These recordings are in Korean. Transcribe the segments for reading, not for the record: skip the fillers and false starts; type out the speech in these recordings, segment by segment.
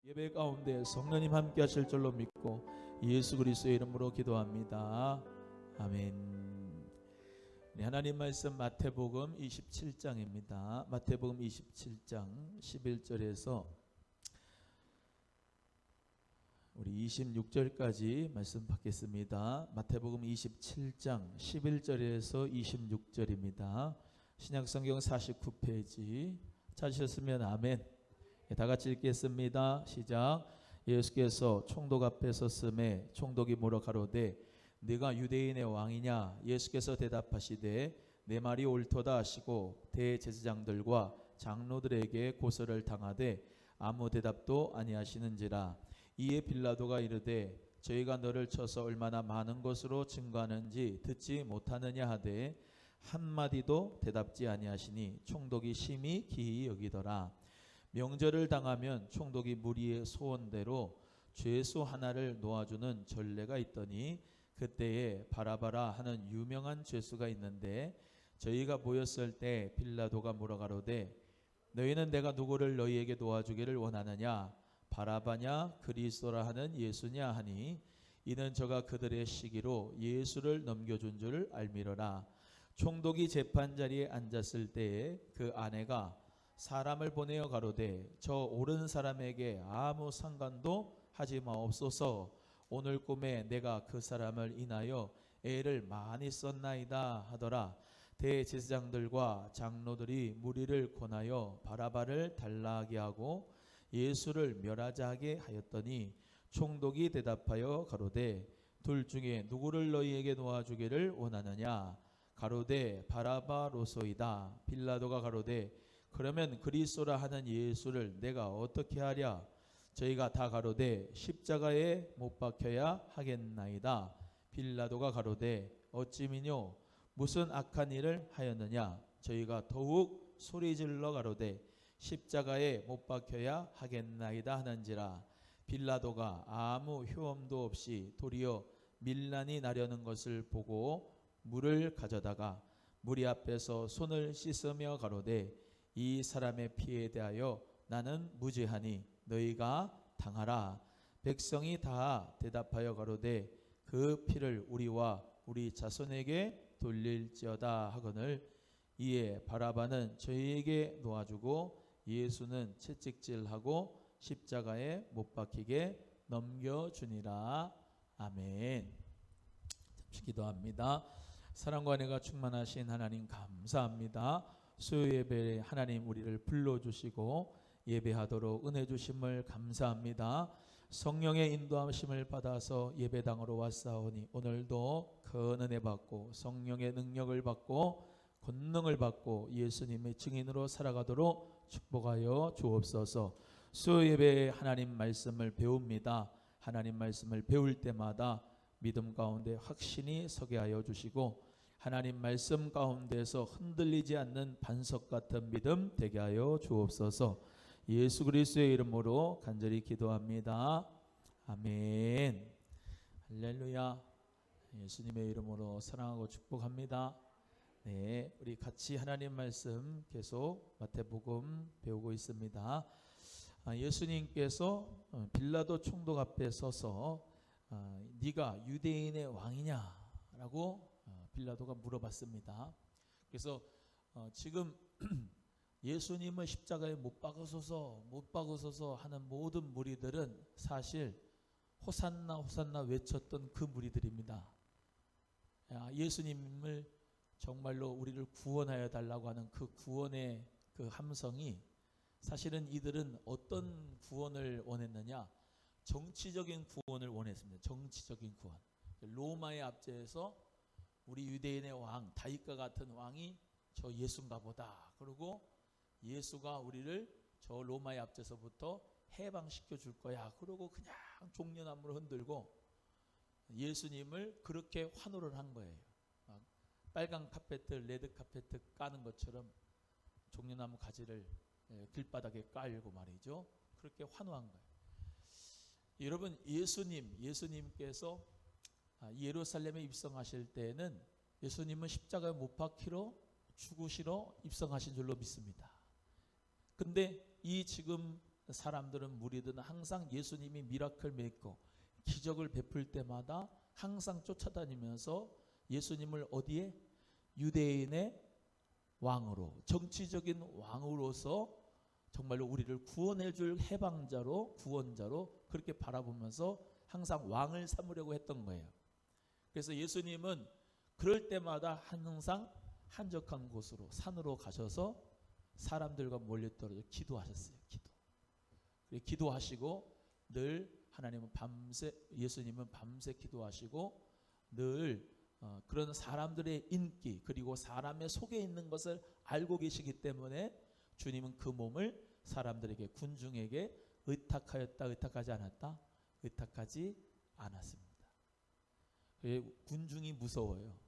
예배 가운데 성령님 함께 하실 줄로 믿고 예수 그리스도의 이름으로 기도합니다. 아멘. 하나님 말씀 마태복음 27장입니다. 마태복음 27장 11절에서 우리 26절까지 말씀 받겠습니다. 마태복음 27장 11절에서 26절입니다. 신약성경 49페이지 찾으셨으면 아멘. 다 같이 읽겠습니다. 시작. 예수께서 총독 앞에 섰음에 총독이 물어 가로되 네가 유대인의 왕이냐? 예수께서 대답하시되 내 말이 옳도다 하시고 대제사장들과 장로들에게 고소를 당하되 아무 대답도 아니하시는지라. 이에 빌라도가 이르되 저희가 너를 쳐서 얼마나 많은 것으로 증거하는지 듣지 못하느냐 하되 한마디도 대답지 아니하시니 총독이 심히 기이 여기더라. 명절을 당하면 총독이 무리의 소원대로 죄수 하나를 놓아주는 전례가 있더니 그때에 바라바라 하는 유명한 죄수가 있는데 저희가 모였을 때 빌라도가 물어 가로되 너희는 내가 누구를 너희에게 놓아주기를 원하느냐? 바라바냐 그리스도라 하는 예수냐 하니 이는 저가 그들의 시기로 예수를 넘겨준 줄 알미러라. 총독이 재판자리에 앉았을 때에 그 아내가 사람을 보내어 가로되 저 옳은 사람에게 아무 상관도 하지 마옵소서. 오늘 꿈에 내가 그 사람을 인하여 애를 많이 썼나이다 하더라. 대제사장들과 장로들이 무리를 권하여 바라바를 달라하게 하고 예수를 멸하자 하게 하였더니 총독이 대답하여 가로되 둘 중에 누구를 너희에게 놓아주기를 원하느냐? 가로되 바라바로소이다. 빌라도가 가로되 그러면 그리스도라 하는 예수를 내가 어떻게 하랴? 저희가 다 가로되 십자가에 못 박혀야 하겠나이다. 빌라도가 가로되 어찌미뇨? 무슨 악한 일을 하였느냐? 저희가 더욱 소리질러 가로되 십자가에 못 박혀야 하겠나이다 하는지라. 빌라도가 아무 효험도 없이 도리어 밀란이 나려는 것을 보고 물을 가져다가 무리 앞에서 손을 씻으며 가로되 이 사람의 피에 대하여 나는 무죄하니 너희가 당하라. 백성이 다 대답하여 가로되 그 피를 우리와 우리 자손에게 돌릴지어다 하거늘. 이에 바라바는 저희에게 놓아주고 예수는 채찍질하고 십자가에 못 박히게 넘겨주니라. 아멘. 잠시 기도합니다. 사랑과 은혜가 충만하신 하나님 감사합니다. 수요 예배에 하나님 우리를 불러주시고 예배하도록 은혜 주심을 감사합니다. 성령의 인도하심을 받아서 예배당으로 왔사오니 오늘도 큰 은혜 받고 성령의 능력을 받고 권능을 받고 예수님의 증인으로 살아가도록 축복하여 주옵소서. 수요 예배에 하나님 말씀을 배웁니다. 하나님 말씀을 배울 때마다 믿음 가운데 확신이 서게 하여 주시고 하나님 말씀 가운데서 흔들리지 않는 반석 같은 믿음 되게 하여 주옵소서. 예수 그리스도의 이름으로 간절히 기도합니다. 아멘. 할렐루야. 예수님의 이름으로 사랑하고 축복합니다. 네, 우리 같이 하나님 말씀 계속 마태복음 배우고 있습니다. 예수님께서 빌라도 총독 앞에 서서 네가 유대인의 왕이냐라고 빌라도가 물어봤습니다. 그래서 지금 예수님을 십자가에 못 박으소서 하는 모든 무리들은 사실 호산나 호산나 외쳤던 그 무리들입니다. 예수님을 정말로 우리를 구원하여 달라고 하는 그 구원의 그 함성이 사실은 이들은 어떤 구원을 원했느냐? 정치적인 구원을 원했습니다. 정치적인 구원. 로마의 압제에서 우리 유대인의 왕 다윗과 같은 왕이 저 예수인가 보다. 그리고 예수가 우리를 저 로마의 압제에서부터 해방시켜 줄 거야. 그리고 그냥 종려나무를 흔들고 예수님을 그렇게 환호를 한 거예요. 빨간 카페트, 레드 카페트 까는 것처럼 종려나무 가지를 길바닥에 깔고 말이죠. 그렇게 환호한 거예요. 여러분 예수님께서 예루살렘에 입성하실 때는 예수님은 십자가에 못 박히러 죽으시러 입성하신 줄로 믿습니다. 근데 이 지금 사람들은 무리들은 항상 예수님이 미라클 메이커 기적을 베풀 때마다 항상 쫓아다니면서 예수님을 어디에? 유대인의 왕으로, 정치적인 왕으로서 정말로 우리를 구원해줄 해방자로, 구원자로 그렇게 바라보면서 항상 왕을 삼으려고 했던 거예요. 그래서 예수님은 그럴 때마다 항상 한적한 곳으로, 산으로 가셔서 사람들과 멀리떨어져 기도하셨어요. 기도하시고 늘 하나님은 예수님은 밤새 기도하시고 늘 그런 사람들의 인기 그리고 사람의 속에 있는 것을 알고 계시기 때문에 주님은 그 몸을 사람들에게, 군중에게 의탁하였다, 의탁하지 않았다? 의탁하지 않았습니다. 군중이 무서워요.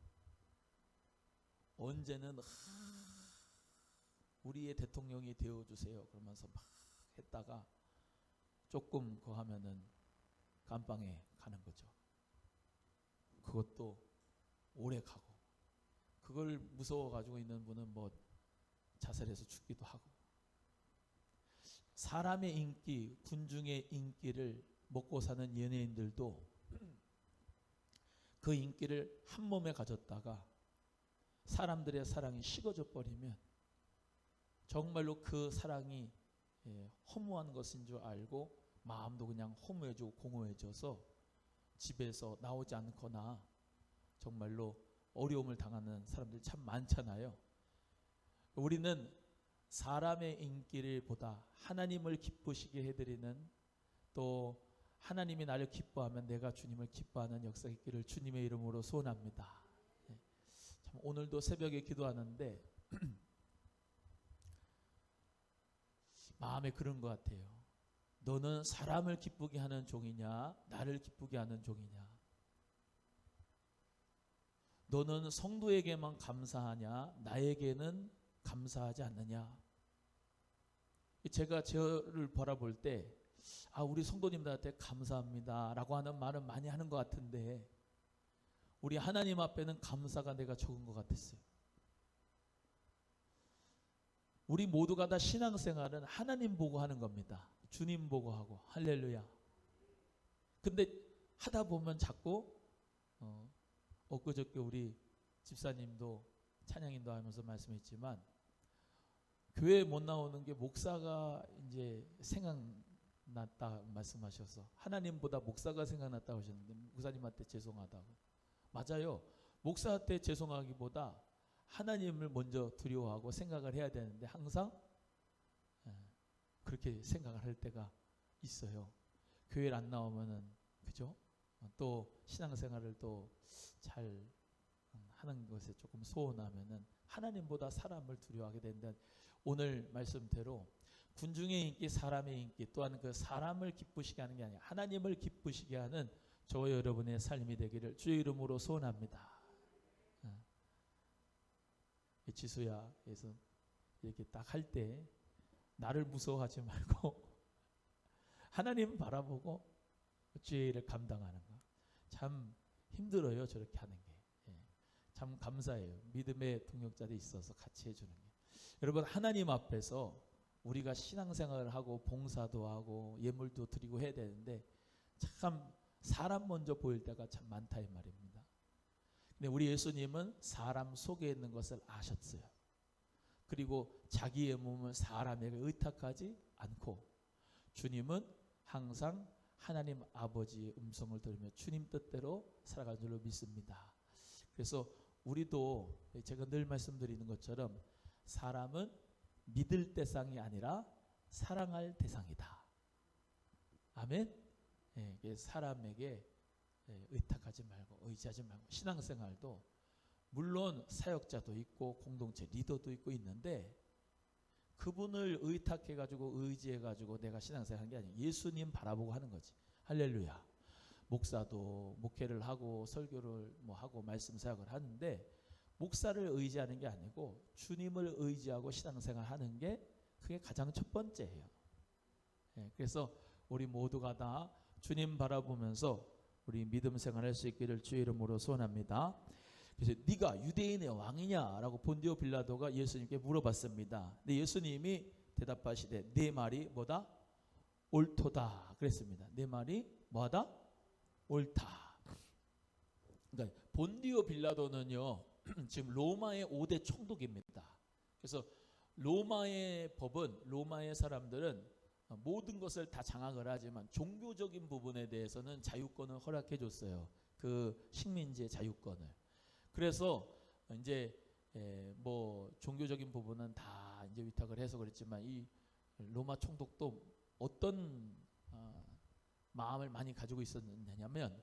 언제는 우리의 대통령이 되어주세요 그러면서 막 했다가 조금 그 하면은 감방에 가는 거죠. 그것도 오래 가고, 그걸 무서워 가지고 있는 분은 뭐 자살해서 죽기도 하고. 사람의 인기, 군중의 인기를 먹고 사는 연예인들도 그 인기를 한 몸에 가졌다가 사람들의 사랑이 식어져 버리면 정말로 그 사랑이 허무한 것인 줄 알고 마음도 그냥 허무해지고 공허해져서 집에서 나오지 않거나 정말로 어려움을 당하는 사람들이 참 많잖아요. 우리는 사람의 인기를 보다 하나님을 기쁘시게 해드리는, 또 하나님이 나를 기뻐하면 내가 주님을 기뻐하는 역사가 있기를 주님의 이름으로 소원합니다. 참 오늘도 새벽에 기도하는데 마음에 그런 것 같아요. 너는 사람을 기쁘게 하는 종이냐, 나를 기쁘게 하는 종이냐? 너는 성도에게만 감사하냐, 나에게는 감사하지 않느냐? 제가 저를 바라볼 때 우리 성도님들한테 감사합니다 라고 하는 말은 많이 하는 것 같은데 우리 하나님 앞에는 감사가 내가 적은 것 같았어요. 우리 모두가 다 신앙생활은 하나님 보고 하는 겁니다. 주님 보고 하고. 할렐루야. 근데 하다 보면 자꾸 엊그저께 우리 집사님도 찬양인도 하면서 말씀했지만 교회에 못 나오는 게 목사가 이제 생각났다 말씀하셔서 하나님보다 목사가 생각났다고 하셨는데 목사님한테 죄송하다고. 맞아요. 목사한테 죄송하기보다 하나님을 먼저 두려워하고 생각을 해야 되는데 항상 그렇게 생각을 할 때가 있어요. 교회를 안 나오면은, 그죠? 또 신앙생활을 또 잘 하는 것에 조금 소원하면은 하나님보다 사람을 두려워하게 된다. 오늘 말씀대로 군중의 인기, 사람의 인기, 또한 그 사람을 기쁘시게 하는 게 아니라 하나님을 기쁘시게 하는 저와 여러분의 삶이 되기를 주의 이름으로 소원합니다. 지수야, 그래서 이렇게 딱 할 때 나를 무서워하지 말고 하나님 바라보고 죄를 감당하는 거. 참 힘들어요, 저렇게 하는 게. 참 감사해요. 믿음의 동역자들이 있어서 같이 해주는 게. 여러분, 하나님 앞에서 우리가 신앙생활을 하고 봉사도 하고 예물도 드리고 해야 되는데 참 사람 먼저 보일 때가 참 많다 이 말입니다. 근데 우리 예수님은 사람 속에 있는 것을 아셨어요. 그리고 자기의 몸을 사람에게 의탁하지 않고 주님은 항상 하나님 아버지의 음성을 들으며 주님 뜻대로 살아갈 줄로 믿습니다. 그래서 우리도 제가 늘 말씀드리는 것처럼 사람은 믿을 대상이 아니라 사랑할 대상이다. 아멘. 사람에게 의탁하지 말고 의지하지 말고. 신앙생활도 물론 사역자도 있고 공동체 리더도 있고 있는데 그분을 의탁해가지고 의지해가지고 내가 신앙생활 하는 게 아니에요. 예수님 바라보고 하는 거지. 할렐루야. 목사도 목회를 하고 설교를 뭐 하고 말씀 사역을 하는데 목사를 의지하는 게 아니고 주님을 의지하고 신앙생활 하는 게 그게 가장 첫 번째예요. 그래서 우리 모두가 다 주님 바라보면서 우리 믿음 생활할 수 있기를 주의 이름으로 소원합니다. 그래서 네가 유대인의 왕이냐라고 본디오 빌라도가 예수님께 물어봤습니다. 근데 예수님이 대답하시되 네 말이 뭐다? 옳도다 그랬습니다. 내 말이 뭐하다? 옳다. 그러니까 본디오 빌라도는요 지금 로마의 5대 총독입니다. 그래서 로마의 법은, 로마의 사람들은 모든 것을 다 장악을 하지만 종교적인 부분에 대해서는 자유권을 허락해 줬어요. 그 식민지의 자유권을. 그래서 이제 뭐 종교적인 부분은 다 이제 위탁을 해서 그랬지만 이 로마 총독도 어떤 마음을 많이 가지고 있었느냐면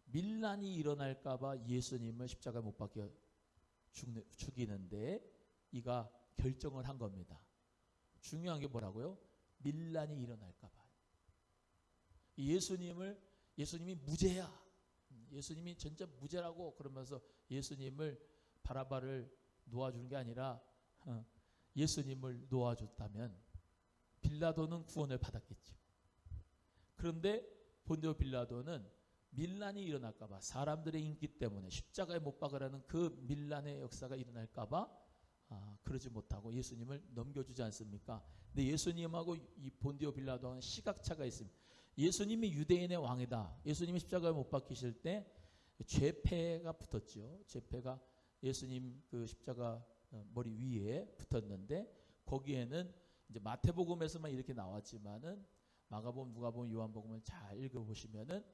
밀란이 일어날까봐 예수님을 십자가에 못 박혀 죽이는데 이가 결정을 한 겁니다. 중요한 게 뭐라고요? 밀란이 일어날까봐. 예수님이 무죄야. 예수님이 진짜 무죄라고 그러면서 예수님을 바라바를 놓아주는 게 아니라 예수님을 놓아줬다면 빌라도는 구원을 받았겠죠. 그런데 본디오 빌라도는 밀란이 일어날까봐, 사람들의 인기 때문에 십자가에 못 박으라는 그 밀란의 역사가 일어날까봐 그러지 못하고 예수님을 넘겨주지 않습니까? 근데 예수님하고 이 본디오 빌라도는 시각차가 있습니다. 예수님이 유대인의 왕이다. 예수님이 십자가에 못 박히실 때 죄패가 붙었죠. 죄패가 예수님 그 십자가 머리 위에 붙었는데 거기에는 이제 마태복음에서만 이렇게 나왔지만은 마가복음, 누가복음, 요한복음을 잘 읽어보시면은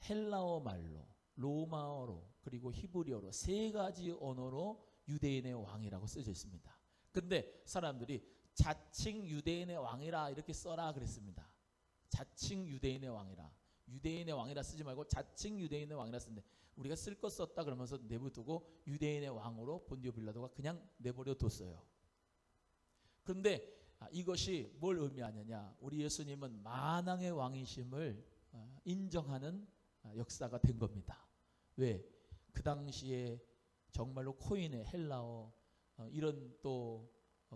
헬라어 말로, 로마어로, 그리고 히브리어로 세 가지 언어로 유대인의 왕이라고 쓰여 있습니다. 근데 사람들이 자칭 유대인의 왕이라 이렇게 써라 그랬습니다. 자칭 유대인의 왕이라. 유대인의 왕이라 쓰지 말고 자칭 유대인의 왕이라 쓰는데 우리가 쓸 것 썼다 그러면서 내버려두고 유대인의 왕으로 본디오 빌라도가 그냥 내버려 뒀어요. 그런데 이것이 뭘 의미하느냐? 우리 예수님은 만왕의 왕이심을 인정하는 역사가 된 겁니다. 왜? 그 당시에 정말로 코인의 헬라어 이런 또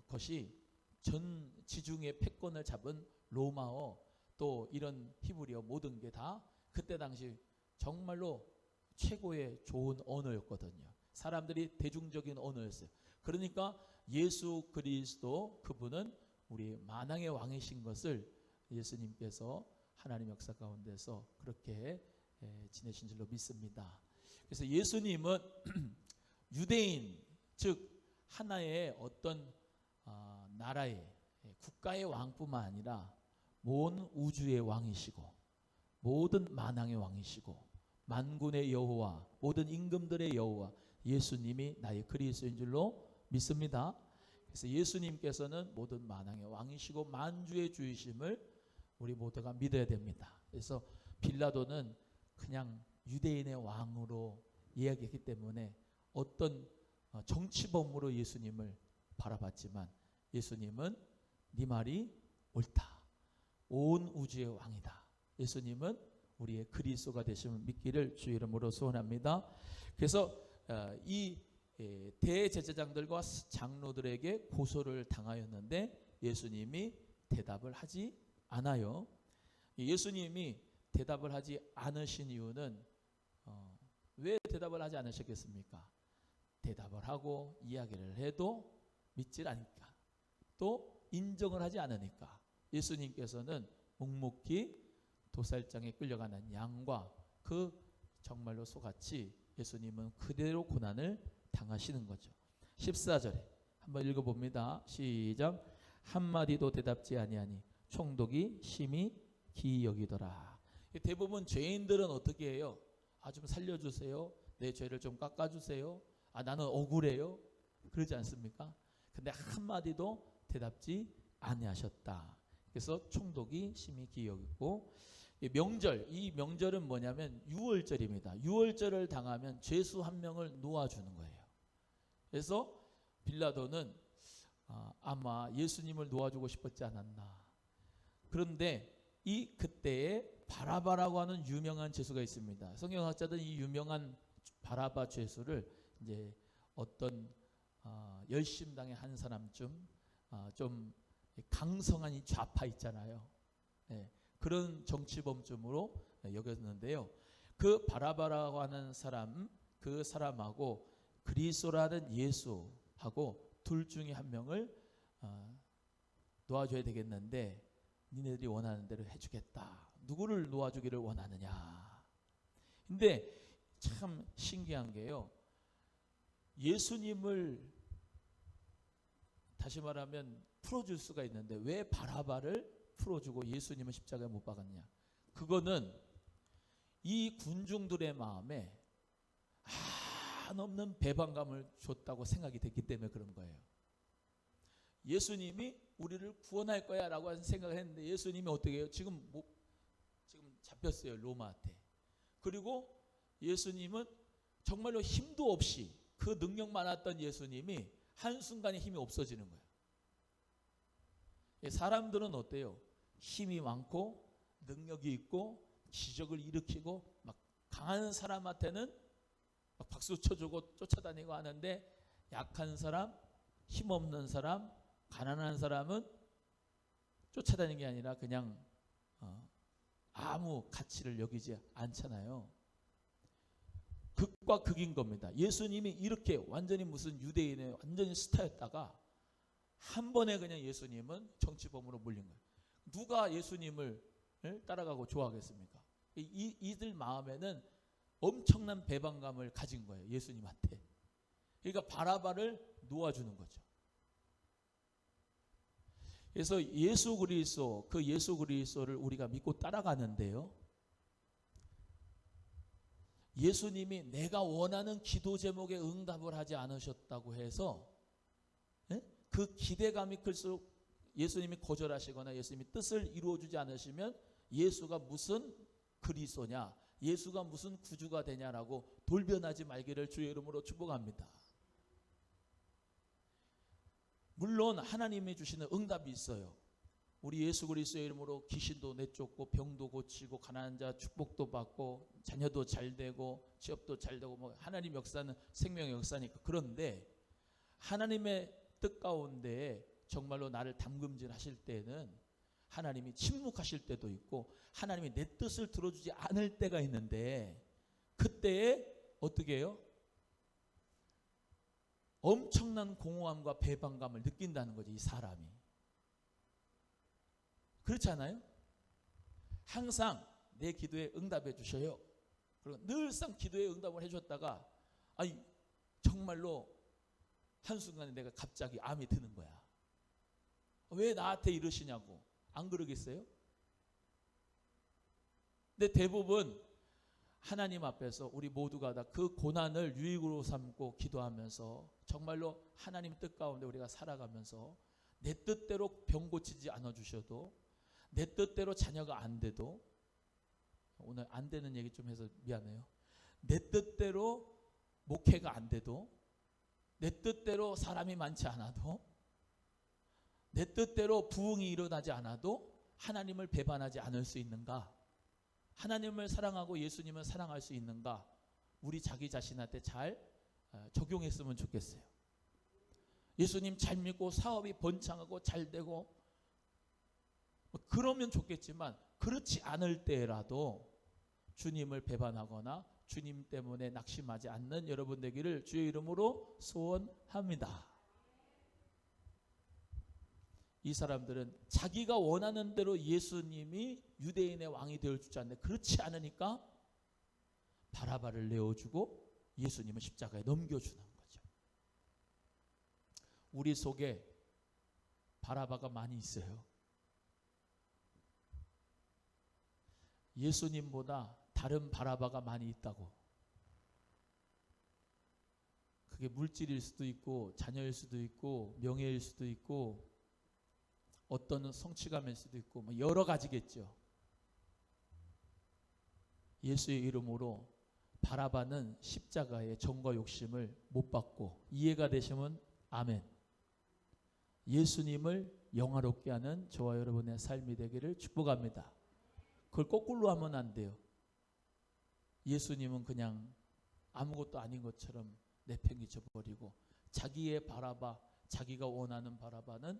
것이 전 지중해 패권을 잡은 로마어 또 이런 히브리어 모든 게 다 그때 당시 정말로 최고의 좋은 언어였거든요. 사람들이 대중적인 언어였어요. 그러니까 예수 그리스도 그분은 우리 만왕의 왕이신 것을 예수님께서 하나님 역사 가운데서 그렇게 지내신 줄로 믿습니다. 그래서 예수님은 유대인 즉 하나의 어떤 나라의 국가의 왕뿐만 아니라 온 우주의 왕이시고 모든 만왕의 왕이시고 만군의 여호와 모든 임금들의 여호와 예수님이 나의 그리스도인 줄로 믿습니다. 그래서 예수님께서는 모든 만왕의 왕이시고 만주의 주이심을 우리 모두가 믿어야 됩니다. 그래서 빌라도는 그냥 유대인의 왕으로 이야기했기 때문에 어떤 정치범으로 예수님을 바라봤지만 예수님은 네 말이 옳다. 온 우주의 왕이다. 예수님은 우리의 그리스도가 되심을 믿기를 주의 이름으로 소원합니다. 그래서 이 대제사장들과 장로들에게 고소를 당하였는데 예수님이 대답을 하지 않아요. 예수님이 대답을 하지 않으신 이유는 왜 대답을 하지 않으셨겠습니까? 대답을 하고 이야기를 해도 믿질 않으니까, 또 인정을 하지 않으니까. 예수님께서는 묵묵히 도살장에 끌려가는 양과 그 정말로 소같이 예수님은 그대로 고난을 당하시는 거죠. 14절에 한번 읽어봅니다. 시작. 한마디도 대답지 아니하니 총독이 심히 기이 여기더라. 대부분 죄인들은 어떻게 해요? 좀 살려주세요. 내 죄를 좀 깎아주세요. 나는 억울해요. 그러지 않습니까? 근데 한마디도 대답지 아니하셨다. 그래서 총독이 심히 기이 여기고, 이 명절은 뭐냐면 유월절입니다. 유월절을 당하면 죄수 한 명을 놓아주는 거예요. 그래서 빌라도는 아마 예수님을 놓아주고 싶었지 않았나. 그런데 이 그때에 바라바라고 하는 유명한 죄수가 있습니다. 성경학자들은 이 유명한 바라바 죄수를 이제 어떤 열심당의 한 사람쯤 좀 강성한 이 좌파 있잖아요. 그런 정치범쯤으로 여겼는데요. 그 바라바라고 하는 사람, 그 사람하고 그리스도라는 예수하고 둘 중에 한 명을 놓아줘야 되겠는데 니네들이 원하는 대로 해주겠다. 누구를 놓아주기를 원하느냐. 근데 참 신기한 게요, 예수님을 다시 말하면 풀어줄 수가 있는데 왜 바라바를 풀어주고 예수님은 십자가에 못 박았냐. 그거는 이 군중들의 마음에 한없는 배반감을 줬다고 생각이 됐기 때문에 그런 거예요. 예수님이 우리를 구원할 거야 라고 하는 생각을 했는데 예수님이 어떻게 해요? 지금 잡혔어요, 로마한테. 그리고 예수님은 정말로 힘도 없이, 그 능력 많았던 예수님이 한순간에 힘이 없어지는 거예요. 사람들은 어때요? 힘이 많고 능력이 있고 기적을 일으키고 막 강한 사람한테는 막 박수 쳐주고 쫓아다니고 하는데, 약한 사람, 힘없는 사람, 가난한 사람은 쫓아다니는 게 아니라 그냥 아무 가치를 여기지 않잖아요. 극과 극인 겁니다. 예수님이 이렇게 완전히 무슨 유대인의 완전히 스타였다가 한 번에 그냥 예수님은 정치범으로 몰린 거예요. 누가 예수님을 따라가고 좋아하겠습니까? 이들 마음에는 엄청난 배반감을 가진 거예요, 예수님한테. 그러니까 바라바를 놓아주는 거죠. 그래서 예수 그리스도, 그 예수 그리스도를 우리가 믿고 따라가는데요, 예수님이 내가 원하는 기도 제목에 응답을 하지 않으셨다고 해서 그 기대감이 클수록 예수님이 거절하시거나 예수님이 뜻을 이루어주지 않으시면 예수가 무슨 그리스도냐, 예수가 무슨 구주가 되냐라고 돌변하지 말기를 주의 이름으로 축복합니다. 물론 하나님이 주시는 응답이 있어요. 우리 예수 그리스도의 이름으로 귀신도 내쫓고 병도 고치고 가난한 자 축복도 받고 자녀도 잘 되고 취업도 잘 되고, 뭐 하나님 역사는 생명의 역사니까. 그런데 하나님의 뜻 가운데 정말로 나를 담금질하실 때는 하나님이 침묵하실 때도 있고 하나님이 내 뜻을 들어주지 않을 때가 있는데, 그때에 어떻게 해요? 엄청난 공허함과 배반감을 느낀다는 거지, 이 사람이. 그렇지 않아요? 항상 내 기도에 응답해 주셔요. 그리고 늘상 기도에 응답을 해줬다가 정말로 한순간에 내가 갑자기 암이 드는 거야. 왜 나한테 이러시냐고. 안 그러겠어요? 근데 대부분 하나님 앞에서 우리 모두가 다 그 고난을 유익으로 삼고 기도하면서 정말로 하나님 뜻 가운데 우리가 살아가면서 내 뜻대로 병 고치지 않아 주셔도, 내 뜻대로 자녀가 안 돼도, 오늘 안 되는 얘기 좀 해서 미안해요. 내 뜻대로 목회가 안 돼도, 내 뜻대로 사람이 많지 않아도, 내 뜻대로 부흥이 일어나지 않아도 하나님을 배반하지 않을 수 있는가? 하나님을 사랑하고 예수님을 사랑할 수 있는가? 우리 자기 자신한테 잘 적용했으면 좋겠어요. 예수님 잘 믿고 사업이 번창하고 잘 되고 그러면 좋겠지만, 그렇지 않을 때라도 주님을 배반하거나 주님 때문에 낙심하지 않는 여러분 되기를 주의 이름으로 소원합니다. 이 사람들은 자기가 원하는 대로 예수님이 유대인의 왕이 되어 주지 않는데, 그렇지 않으니까 바라바를 내어주고 예수님은 십자가에 넘겨주는 거죠. 우리 속에 바라바가 많이 있어요. 예수님보다 다른 바라바가 많이 있다고. 그게 물질일 수도 있고 자녀일 수도 있고 명예일 수도 있고 어떤 성취감일 수도 있고 뭐 여러 가지겠죠. 예수의 이름으로 바라바는 십자가의 정과 욕심을 못 받고, 이해가 되시면 아멘. 예수님을 영화롭게 하는 저와 여러분의 삶이 되기를 축복합니다. 그걸 거꾸로 하면 안 돼요. 예수님은 그냥 아무것도 아닌 것처럼 내팽개쳐 버리고 자기의 바라바, 자기가 원하는 바라바는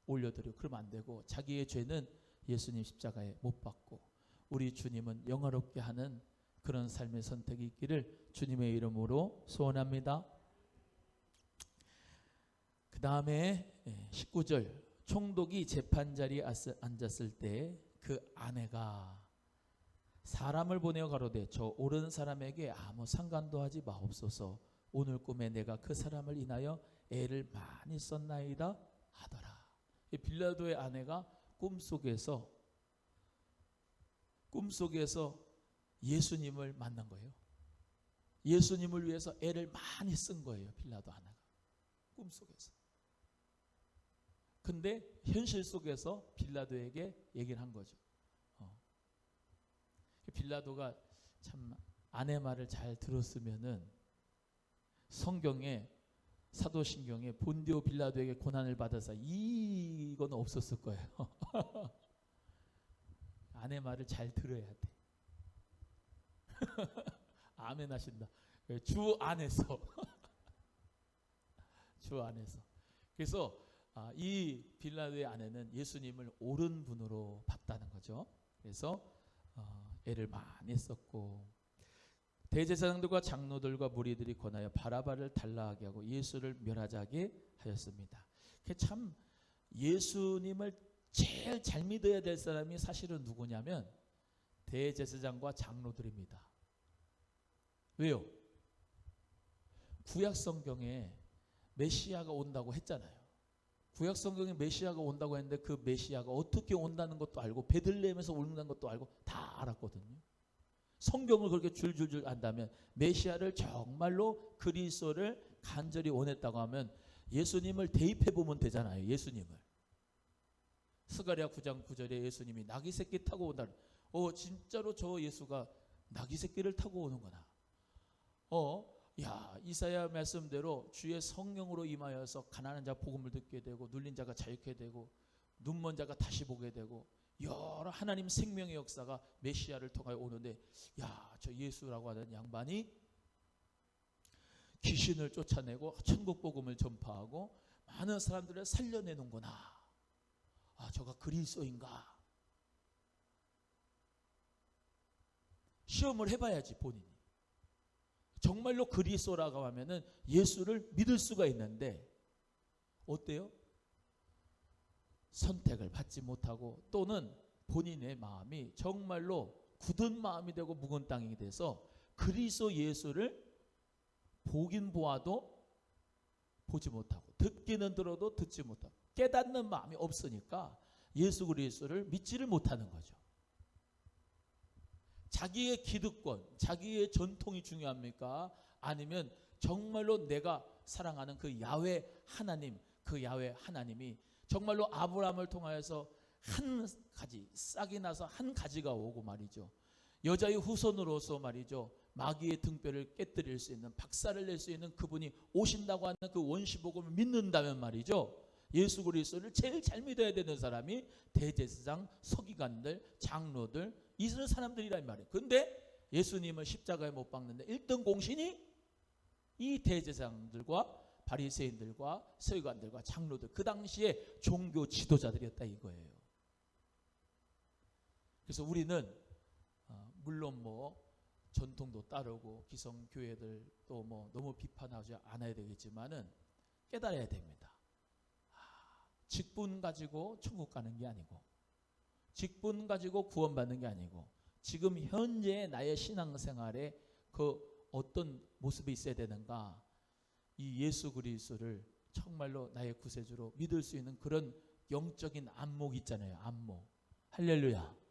올려드리고 그러면 안 되고, 자기의 죄는 예수님 십자가에 못 박고 우리 주님은 영화롭게 하는 그런 삶의 선택이 있기를 주님의 이름으로 소원합니다. 그 다음에 19절 총독이 재판 자리에 앉았을 때 그 아내가 사람을 보내어 가로되 저 옳은 사람에게 아무 상관도 하지 마옵소서. 오늘 꿈에 내가 그 사람을 인하여 애를 많이 썼나이다 하더라. 빌라도의 아내가 꿈속에서 예수님을 만난 거예요. 예수님을 위해서 애를 많이 쓴 거예요. 빌라도 아내가 꿈속에서. 근데 현실 속에서 빌라도에게 얘기를 한 거죠. 빌라도가 참 아내 말을 잘 들었으면은 성경에 사도신경에 본디오 빌라도에게 고난을 받아서 이건 없었을 거예요. 아내 말을 잘 들어야 돼. 아멘 하신다. 주 안에서. 주 안에서. 그래서 이 빌라도의 아내는 예수님을 옳은 분으로 봤다는 거죠. 그래서 애를 많이 썼고 대제사장들과 장로들과 무리들이 권하여 바라바를 달라하게 하고 예수를 멸하자게 하였습니다. 참 예수님을 제일 잘 믿어야 될 사람이 사실은 누구냐면 대제사장과 장로들입니다. 왜요? 구약 성경에 메시아가 온다고 했잖아요. 구약 성경에 메시아가 온다고 했는데 그 메시아가 어떻게 온다는 것도 알고 베들레헴에서 온다는 것도 알고 다 알았거든요. 성경을 그렇게 줄줄줄 안다면 메시아를 정말로 그리스도를 간절히 원했다고 하면 예수님을 대입해 보면 되잖아요. 예수님을. 스가랴 9장 9절에 예수님이 나귀 새끼 타고 온다. 진짜로 저 예수가 나귀 새끼를 타고 오는구나. 이사야 말씀대로 주의 성령으로 임하여서 가난한 자 복음을 듣게 되고 눌린 자가 자유케 되고 눈먼 자가 다시 보게 되고 여러 하나님 생명의 역사가 메시아를 통하여 오는데 저 예수라고 하는 양반이 귀신을 쫓아내고 천국 복음을 전파하고 많은 사람들을 살려내는구나. 저가 그리스도인가? 시험을 해봐야지 본인이. 정말로 그리스도라고 하면은 예수를 믿을 수가 있는데 어때요? 선택을 받지 못하고 또는 본인의 마음이 정말로 굳은 마음이 되고 묵은 땅이 돼서 그리스도 예수를 보긴 보아도 보지 못하고 듣기는 들어도 듣지 못하고 깨닫는 마음이 없으니까 예수 그리스도를 믿지를 못하는 거죠. 자기의 기득권, 자기의 전통이 중요합니까? 아니면 정말로 내가 사랑하는 그 야훼 하나님, 그 야훼 하나님이 정말로 아브라함을 통하여서 한 가지, 싹이 나서 한 가지가 오고 말이죠. 여자의 후손으로서 말이죠. 마귀의 등뼈를 깨뜨릴 수 있는, 박살을 낼 수 있는 그분이 오신다고 하는 그 원시복음을 믿는다면 말이죠. 예수 그리스도를 제일 잘 믿어야 되는 사람이 대제사장, 서기관들, 장로들, 이런 사람들이란 말이에요. 그런데 예수님을 십자가에 못 박는데 1등 공신이 이 대제사장들과 바리새인들과 서기관들과 장로들, 그 당시에 종교 지도자들이었다 이거예요. 그래서 우리는 물론 전통도 따르고 기성교회들 또 너무 비판하지 않아야 되겠지만은 깨달아야 됩니다. 직분 가지고 천국 가는 게 아니고, 직분 가지고 구원받는 게 아니고, 지금 현재 나의 신앙생활에 그 어떤 모습이 있어야 되는가, 이 예수 그리스도를 정말로 나의 구세주로 믿을 수 있는 그런 영적인 안목이 있잖아요. 안목. 할렐루야.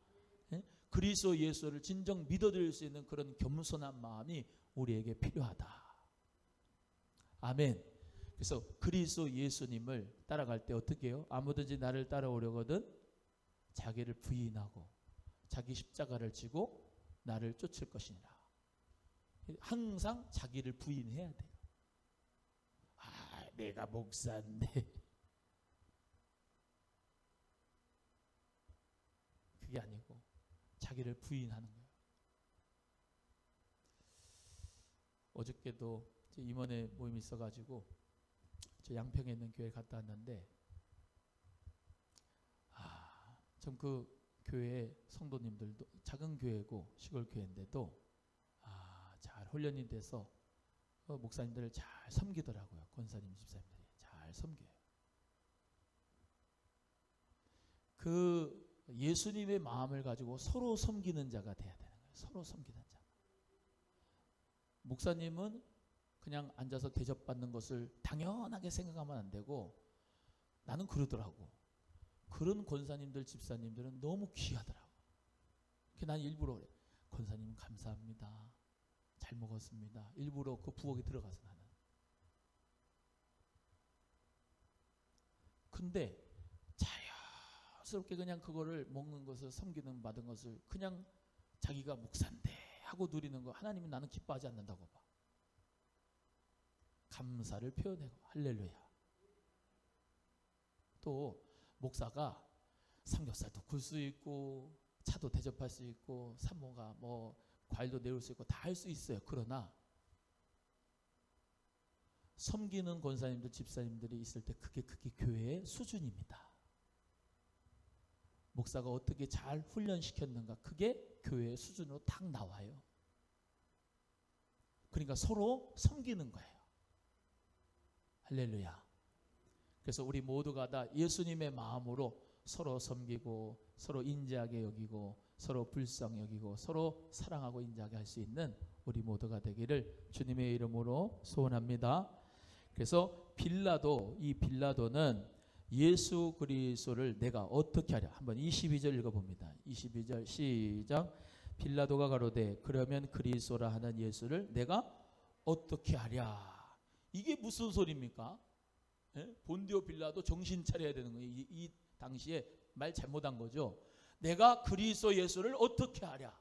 그리스도 예수를 진정 믿어드릴 수 있는 그런 겸손한 마음이 우리에게 필요하다. 아멘. 그래서 그리스도 예수님을 따라갈 때 어떻게 해요? 아무든지 나를 따라오려거든 자기를 부인하고 자기 십자가를 지고 나를 쫓을 것이니라. 항상 자기를 부인해야 돼요. 내가 목사인데 그게 아니고 자기를 부인하는 거예요. 어저께도 임원회 모임이 있어가지고 저 양평에 있는 교회 갔다 왔는데 참 그 교회 성도님들도 작은 교회고 시골 교회인데도 잘 훈련이 돼서 목사님들을 잘 섬기더라고요. 권사님 집사님들이 잘 섬겨요. 그 예수님의 마음을 가지고 서로 섬기는 자가 돼야 되는 거예요. 서로 섬기는 자. 목사님은 그냥 앉아서 대접받는 것을 당연하게 생각하면 안 되고, 나는 그러더라고. 그런 권사님들, 집사님들은 너무 귀하더라고. 난 일부러 그래. 권사님 감사합니다. 잘 먹었습니다. 일부러 그 부엌에 들어가서 나는. 근데 자연스럽게 그냥 그거를 먹는 것을, 섬기는 받은 것을 그냥 자기가 목사인데 하고 누리는 거, 하나님이 나는 기뻐하지 않는다고 봐. 감사를 표현하고 할렐루야. 또 목사가 삼겹살도 굴 수 있고 차도 대접할 수 있고 산모가 뭐 과일도 내올 수 있고 다 할 수 있어요. 그러나 섬기는 권사님들, 집사님들이 있을 때 그게 교회의 수준입니다. 목사가 어떻게 잘 훈련시켰는가, 그게 교회의 수준으로 딱 나와요. 그러니까 서로 섬기는 거예요. 할렐루야. 그래서 우리 모두가 다 예수님의 마음으로 서로 섬기고 서로 인자하게 여기고 서로 불쌍히 여기고 서로 사랑하고 인자하게 할 수 있는 우리 모두가 되기를 주님의 이름으로 소원합니다. 그래서 이 빌라도는 예수 그리스도를 내가 어떻게 하랴. 한번 22절 읽어봅니다. 22절 시작. 빌라도가 가로되 그러면 그리스도라 하는 예수를 내가 어떻게 하랴. 이게 무슨 소리입니까? 예? 본디오 빌라도 정신 차려야 되는 거예요. 이 당시에 말 잘못한 거죠. 내가 그리스도 예수를 어떻게 하랴.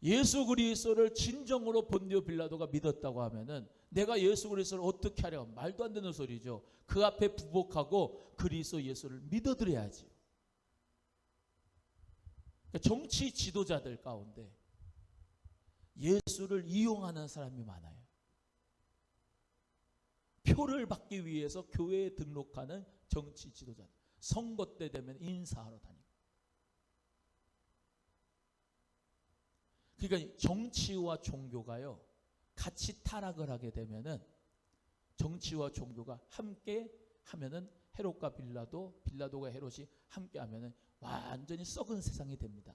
예수 그리스도를 진정으로 본디오 빌라도가 믿었다고 하면은 내가 예수 그리스도를 어떻게 하랴. 말도 안 되는 소리죠. 그 앞에 부복하고 그리스도 예수를 믿어드려야지. 정치 지도자들 가운데 예수를 이용하는 사람이 많아요. 표를 받기 위해서 교회에 등록하는 정치 지도자들, 선거 때 되면 인사하러 다니고. 그러니까 정치와 종교가요 같이 타락을 하게 되면은, 정치와 종교가 함께 하면은 헤롯과 빌라도가 헤롯이 함께 하면은 완전히 썩은 세상이 됩니다.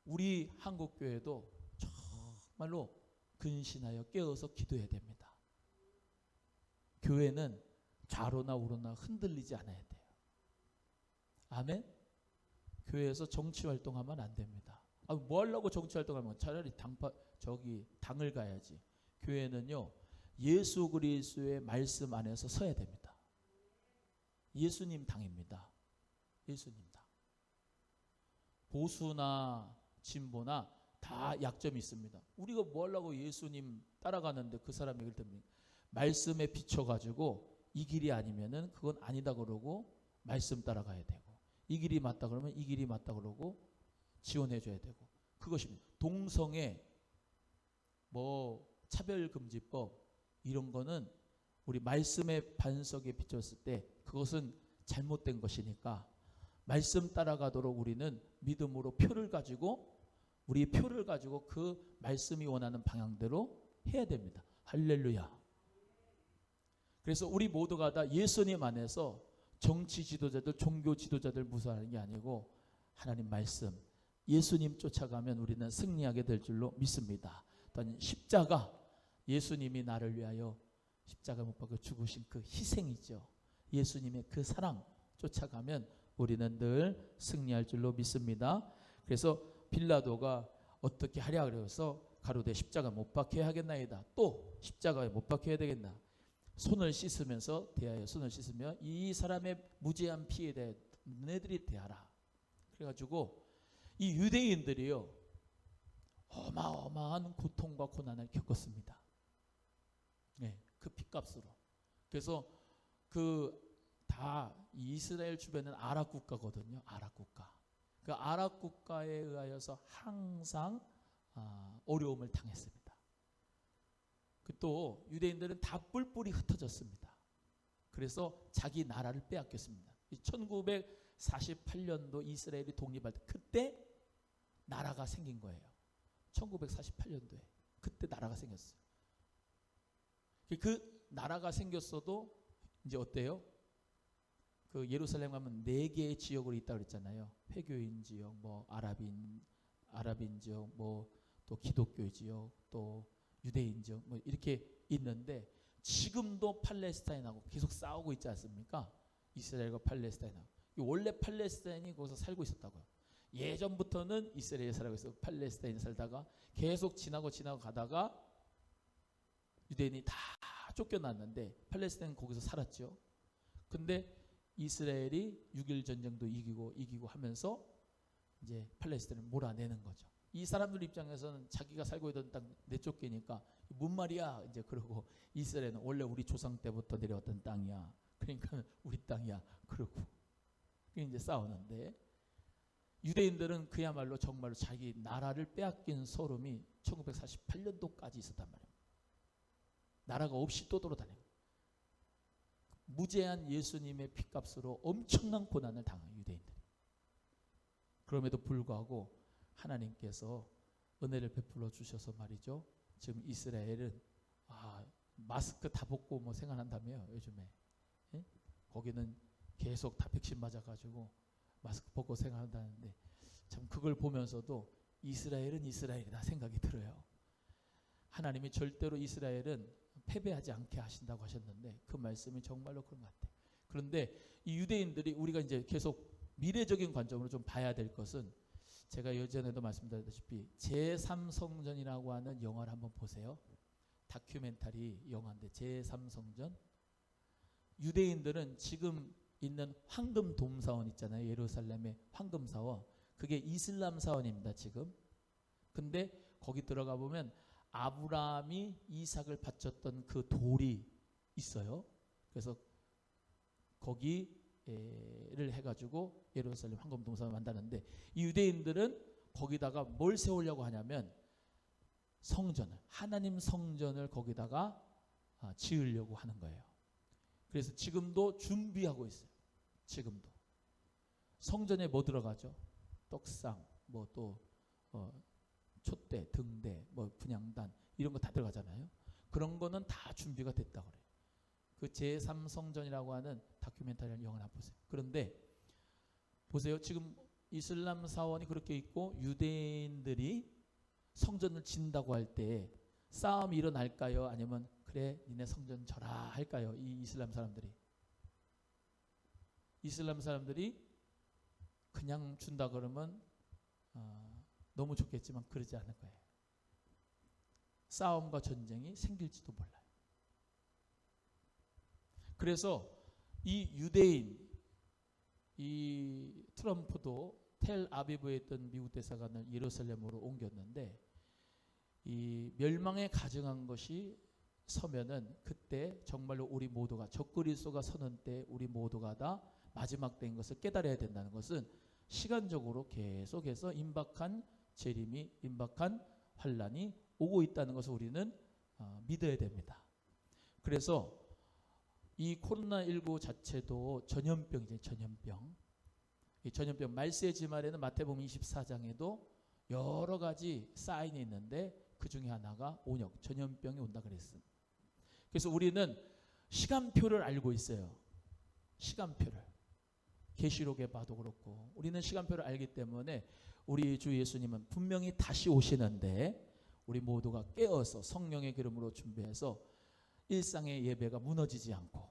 우리 한국 교회도 정말로 근신하여 깨어서 기도해야 됩니다. 교회는 좌로나 우로나 흔들리지 않아야 돼요. 아멘. 교회에서 정치 활동하면 안 됩니다. 뭐 하려고 정치 활동하면 차라리 당을 가야지. 교회는요 예수 그리스도의 말씀 안에서 서야 됩니다. 예수님 당입니다. 예수님 당. 보수나 진보나 다 약점이 있습니다. 우리가 뭐 하려고 예수님 따라가는데 그 사람이 얘기를 듣는 말씀에 비춰가지고 이 길이 아니면은 그건 아니다 그러고 말씀 따라가야 되고, 이 길이 맞다 그러면 이 길이 맞다 그러고 지원해줘야 되고, 그것입니다. 동성애, 뭐 차별금지법 이런 거는 우리 말씀의 반석에 비쳤을 때 그것은 잘못된 것이니까 말씀 따라가도록 우리는 믿음으로 표를 가지고 그 말씀이 원하는 방향대로 해야 됩니다. 할렐루야. 그래서 우리 모두가 다 예수님 안에서 정치 지도자들, 종교 지도자들 무서워하는 게 아니고 하나님 말씀, 예수님 쫓아가면 우리는 승리하게 될 줄로 믿습니다. 또한 십자가, 예수님이 나를 위하여 십자가 못 박혀 죽으신 그 희생이죠. 예수님의 그 사랑 쫓아가면 우리는 늘 승리할 줄로 믿습니다. 그래서 빌라도가 어떻게 하랴 그래서 가로되 십자가 못 박혀야 하겠나이다. 또 십자가에 못 박혀야 되겠나. 손을 씻으면서 대하여, 손을 씻으며 이 사람의 무죄한 피에 대해 너네들이 대하라. 그래가지고 이 유대인들이요 어마어마한 고통과 고난을 겪었습니다. 네, 그 핏값으로. 그래서 다 이스라엘 주변은 아랍 국가거든요. 아랍 국가. 그 아랍 국가에 의하여서 항상 어려움을 당했습니다. 또 유대인들은 다 뿔뿔이 흩어졌습니다. 그래서 자기 나라를 빼앗겼습니다. 1948년도 이스라엘이 독립할 때 그때 나라가 생긴 거예요. 1948년도에 그때 나라가 생겼어요. 그 나라가 생겼어도 이제 어때요? 그 예루살렘 가면 4개의 지역으로 있다고 그랬잖아요. 회교인 지역, 뭐 아랍인 지역, 뭐 또 기독교 지역, 또 유대인 지역, 뭐 이렇게 있는데 지금도 팔레스타인하고 계속 싸우고 있지 않습니까? 이스라엘과 팔레스타인하고. 원래 팔레스타인이 거기서 살고 있었다고요. 예전부터는 이스라엘에 살고 있어 팔레스타인에 살다가 계속 지나고 가다가 유대인이 다 쫓겨났는데 팔레스타인은 거기서 살았죠. 근데 이스라엘이 6.1 전쟁도 이기고 하면서 이제 팔레스타인을 몰아내는 거죠. 이 사람들 입장에서는 자기가 살고 있던 땅 내쫓기니까 뭔 말이야 이제 그러고, 이스라엘은 원래 우리 조상 때부터 내려왔던 땅이야, 그러니까 우리 땅이야 그러고 이제 싸우는데, 유대인들은 그야말로 정말로 자기 나라를 빼앗긴 소름이 1948년도까지 있었단 말이에요. 나라가 없이 또 돌아다녀. 무제한 예수님의 피값으로 엄청난 고난을 당한 유대인들이. 그럼에도 불구하고 하나님께서 은혜를 베풀어 주셔서 말이죠. 지금 이스라엘은 마스크 다 벗고 뭐 생활한다며요 요즘에. 예? 거기는 계속 다 백신 맞아가지고 마스크 벗고 생활한다는데, 참 그걸 보면서도 이스라엘은 이스라엘이다 생각이 들어요. 하나님이 절대로 이스라엘은 패배하지 않게 하신다고 하셨는데 그 말씀이 정말로 그런 것 같아요. 그런데 이 유대인들이, 우리가 이제 계속 미래적인 관점으로 좀 봐야 될 것은, 제가 예전에도 말씀드렸다시피 제3성전이라고 하는 영화를 한번 보세요. 다큐멘터리 영화인데 제3성전. 유대인들은 지금 있는 황금돔사원 있잖아요. 예루살렘의 황금사원. 그게 이슬람 사원입니다 지금. 근데 거기 들어가 보면 아브라함이 이삭을 바쳤던 그 돌이 있어요. 그래서 거기를 해가지고 예루살렘 황금돔사원을 만드는데, 이 유대인들은 거기다가 뭘 세우려고 하냐면 성전을, 하나님 성전을 거기다가 지으려고 하는 거예요. 그래서 지금도 준비하고 있어요. 지금도 성전에 뭐 들어가죠? 떡상, 뭐 또 촛대, 등대, 뭐 분향단 이런 거 다 들어가잖아요. 그런 거는 다 준비가 됐다고 그래요. 그 제3성전이라고 하는 다큐멘터리 영화를 한번 보세요. 그런데 보세요. 지금 이슬람 사원이 그렇게 있고 유대인들이 성전을 짓는다고 할 때 싸움이 일어날까요? 아니면 그래 니네 성전 져라 할까요? 이 이슬람 사람들이. 이슬람 사람들이 그냥 준다 그러면 너무 좋겠지만 그러지 않을 거예요. 싸움과 전쟁이 생길지도 몰라요. 그래서 이 유대인, 이 트럼프도 텔아비브에 있던 미국 대사관을 예루살렘으로 옮겼는데, 이 멸망에 가증한 것이 서면은 그때 정말로 우리 모두가, 적그리스도가 서는 때 우리 모두가 다 마지막 때인 것을 깨달아야 된다는 것은 시간적으로 계속해서 임박한 재림이, 임박한 환란이 오고 있다는 것을 우리는 믿어야 됩니다. 그래서 이 코로나19 자체도 전염병이죠. 전염병. 이 전염병, 말세의 지말에는 마태복음 24장에도 여러 가지 사인이 있는데 그 중에 하나가 온역, 전염병이 온다 그랬습니다. 그래서 우리는 시간표를 알고 있어요. 시간표를. 계시록에 봐도 그렇고 우리는 시간표를 알기 때문에 우리 주 예수님은 분명히 다시 오시는데 우리 모두가 깨어서 성령의 기름으로 준비해서 일상의 예배가 무너지지 않고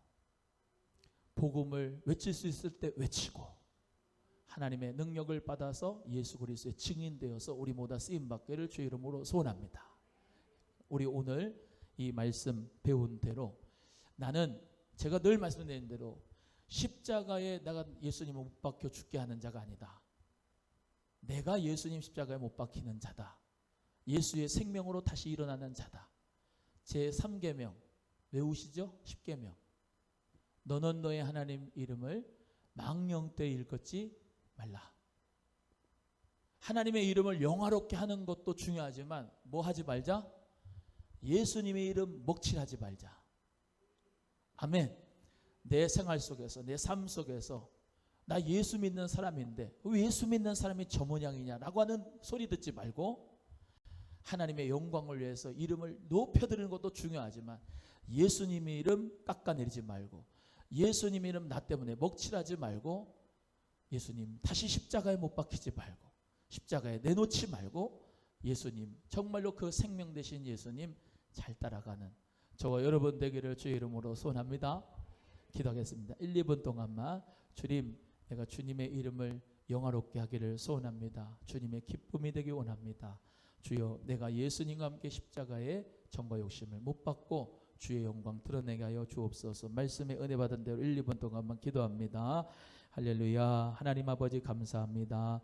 복음을 외칠 수 있을 때 외치고 하나님의 능력을 받아서 예수 그리스도의 증인되어서 우리 모두 쓰임받기를 주의 이름으로 소원합니다. 우리 오늘 이 말씀 배운 대로, 나는 제가 늘 말씀드리는 대로 십자가에 내가 예수님을 못 박혀 죽게 하는 자가 아니다. 내가 예수님 십자가에 못 박히는 자다. 예수의 생명으로 다시 일어나는 자다. 제3계명 외우시죠? 10계명. 너는 너의 하나님 이름을 망령되이 일컫지 말라. 하나님의 이름을 영화롭게 하는 것도 중요하지만 뭐 하지 말자? 예수님의 이름 먹칠하지 말자. 아멘. 내 생활 속에서, 내 삶 속에서 나 예수 믿는 사람인데 왜 예수 믿는 사람이 저 모양이냐라고 하는 소리 듣지 말고 하나님의 영광을 위해서 이름을 높여드리는 것도 중요하지만 예수님의 이름 깎아내리지 말고 예수님 이름 나 때문에 먹칠하지 말고, 예수님 다시 십자가에 못 박히지 말고, 십자가에 내놓지 말고, 예수님 정말로 그 생명 되신 예수님 잘 따라가는 저와 여러분 되기를 주의 이름으로 소원합니다. 기도하겠습니다. 1, 2분 동안만 주님, 내가 주님의 이름을 영화롭게 하기를 소원합니다. 주님의 기쁨이 되기 원합니다. 주여, 내가 예수님과 함께 십자가에 정과 욕심을 못 받고 주의 영광 드러내게 하여 주옵소서. 말씀에 은혜 받은 대로 1, 2분 동안만 기도합니다. 할렐루야. 하나님 아버지 감사합니다.